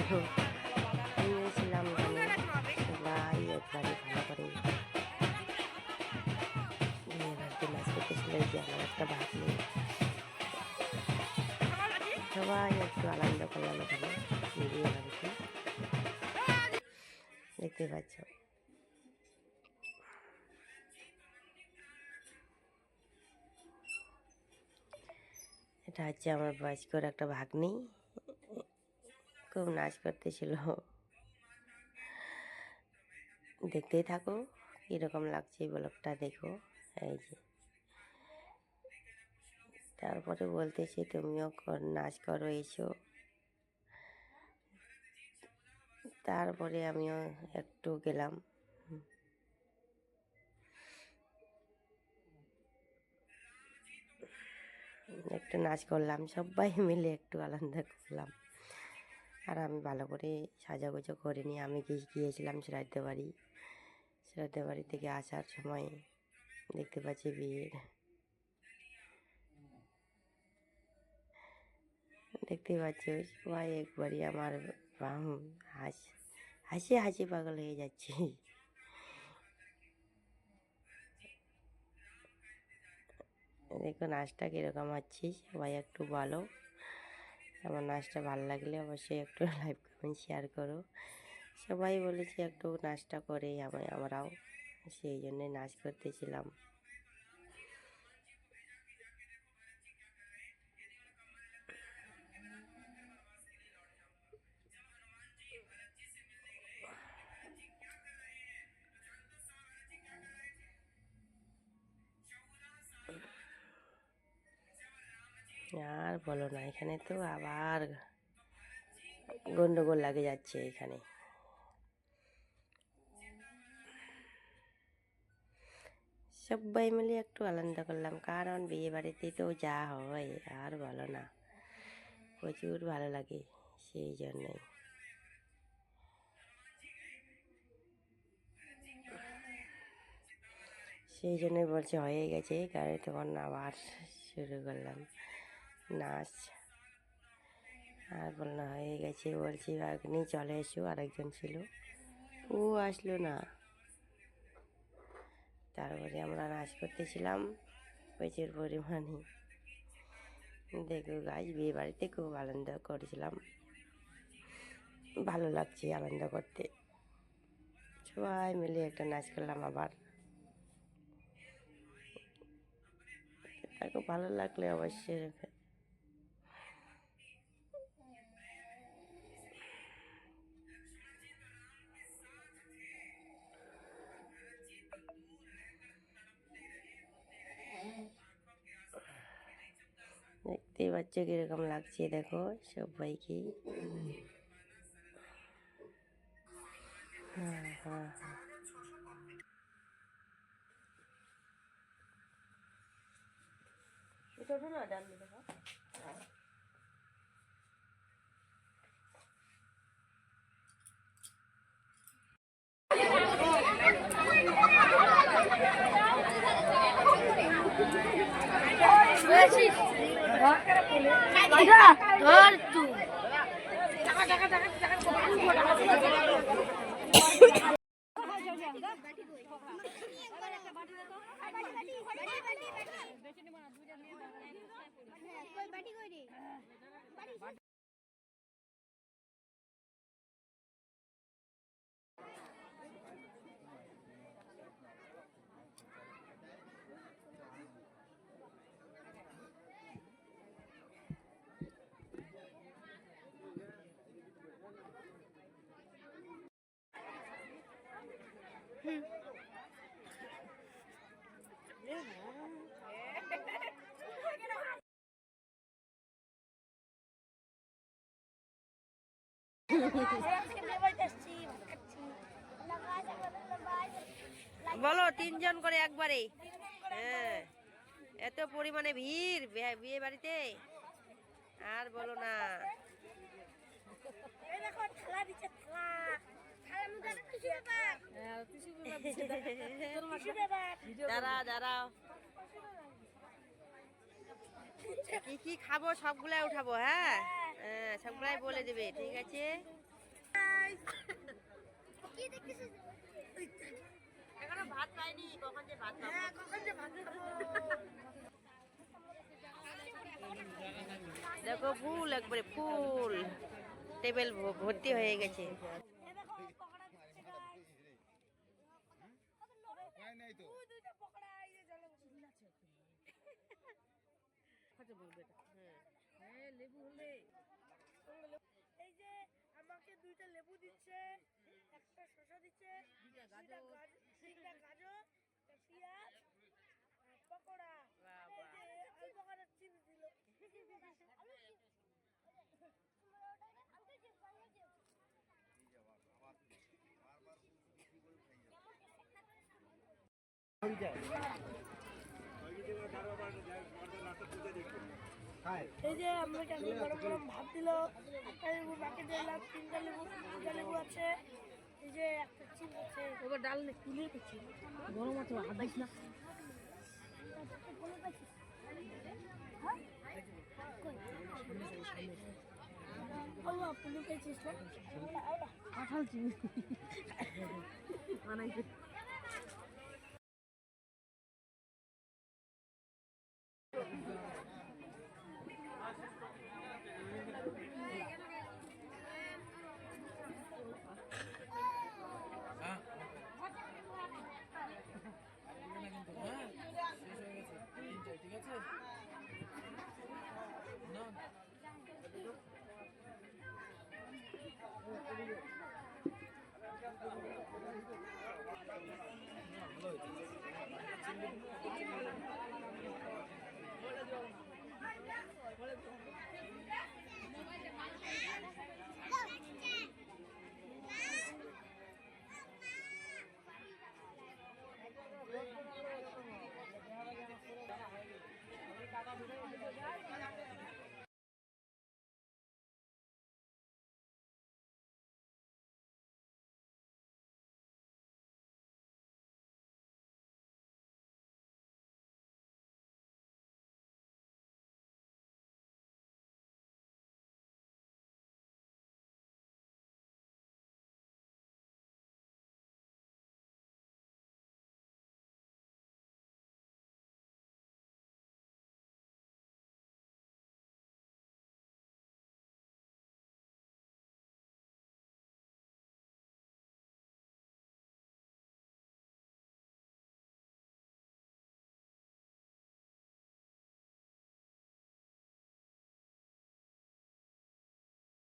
নিয়েছিলাম সবাই একবারে ভালো করে বিয়ে বাড়িতে নাচ করতেছিল। এই যে আমার একটা ভাগ নেই, সবাই একটু আনন্দ করলাম এখানে বিয়ে বাড়িতে, দেখতে পাচ্ছ। এটা হচ্ছে আমার বয়স্কর একটা ভাগ্নি, খুব নাচ করতেছিল। দেখতেই থাকো কীরকম লাগছে ব্লগটা, দেখো। এই যে তারপরে বলতেছে তুমিও নাচ করো এসো। তারপরে আমিও একটু গেলাম, একটু নাচ করলাম, সবাই মিলে একটু আনন্দ করলাম। আর আমি ভালো করে সাজাগুজো করিনি, আমি গিয়েছিলাম শ্রাদ্ধ বাড়ি। শ্রাদ্ধ বাড়ি থেকে আসার সময় দেখতে পাচ্ছি ভিড়, দেখতে পাচ্ছ সবাই একবারই আমার হাসি হাসি পাগল হয়ে যাচ্ছে। দেখো নাচটা কীরকম হচ্ছে, সবাই একটু বলো। আমার নাচটা ভালো লাগলে অবশ্যই একটু লাইভ কমেন্ট শেয়ার করো। সবাই বলেছে একটু নাচটা করে আমরাও, সেই জন্যে নাচ করতেছিলাম। আর বলো না, এখানে তো আবার গন্ডগোল লাগে যাচ্ছে এখানে। সবাই মিলে একটু আনন্দ করলাম, কারণ বিয়ে বাড়িতে তো যা হয় আর বলো না, প্রচুর ভালো লাগে। সেই জন্যই বলছে হয়ে গেছে, কারণ তখন আবার শুরু করলাম নাচ। আর বললো হয়ে গেছে, বলছি আপনি চলে এসো, আরেকজন ছিল ও আসলো না। তারপরে আমরা নাচ করতেছিলাম প্রচুর পরিমাণে। দেখো গাছ, বিয়ে বাড়িতে খুব আনন্দ করেছিলাম, ভালো লাগছে আনন্দ করতে। সবাই মিলে একটা নাচ করলাম আবার। তাকে ভালো লাগলে অবশ্যই দেখতেই পাচ্ছ কিরকম লাগছে, দেখো সবাইকে। হ্যাঁ হ্যাঁ হ্যাঁ, এটা ওঠো না, ডান দিকে দেখো। ধর তুই বলো, তিনজন করে একবারে। হ্যাঁ, এত পরিমাণে ভিড় বিয়ে বাড়িতে, আর বলো না। দাঁড়াও দাঁড়াও, কি কি খাবো সবগুলাই উঠাবো। হ্যাঁ হ্যাঁ, সবগুলাই বলে দেবে, ঠিক আছে। এখনো ভাত পাইনি, কখন যে ভাত পাবো। দেখো ফুল, একবারে ফুল, টেবিল ভর্তি হয়ে গেছে। লেবু হলে এই যে আমাকে 2টা লেবু দিচ্ছে, একটা শসা দিচ্ছে, 2টা গাজর, একটা পেঁয়াজ, পকোড়া, এই যে আলু পকোড়া চিপস দিল। এই যে আমাকে এখন গরম গরম ভাত দিল, একটা লেবু বাকি দিলাম, 3টা লেবু, 2টা লেবু আছে, এই যে একটা চিপস আছে। এবার ডাল তুলে করছি, গরম আছে, হাত দিস না। কাঁঠাল চিনি বানাইছে।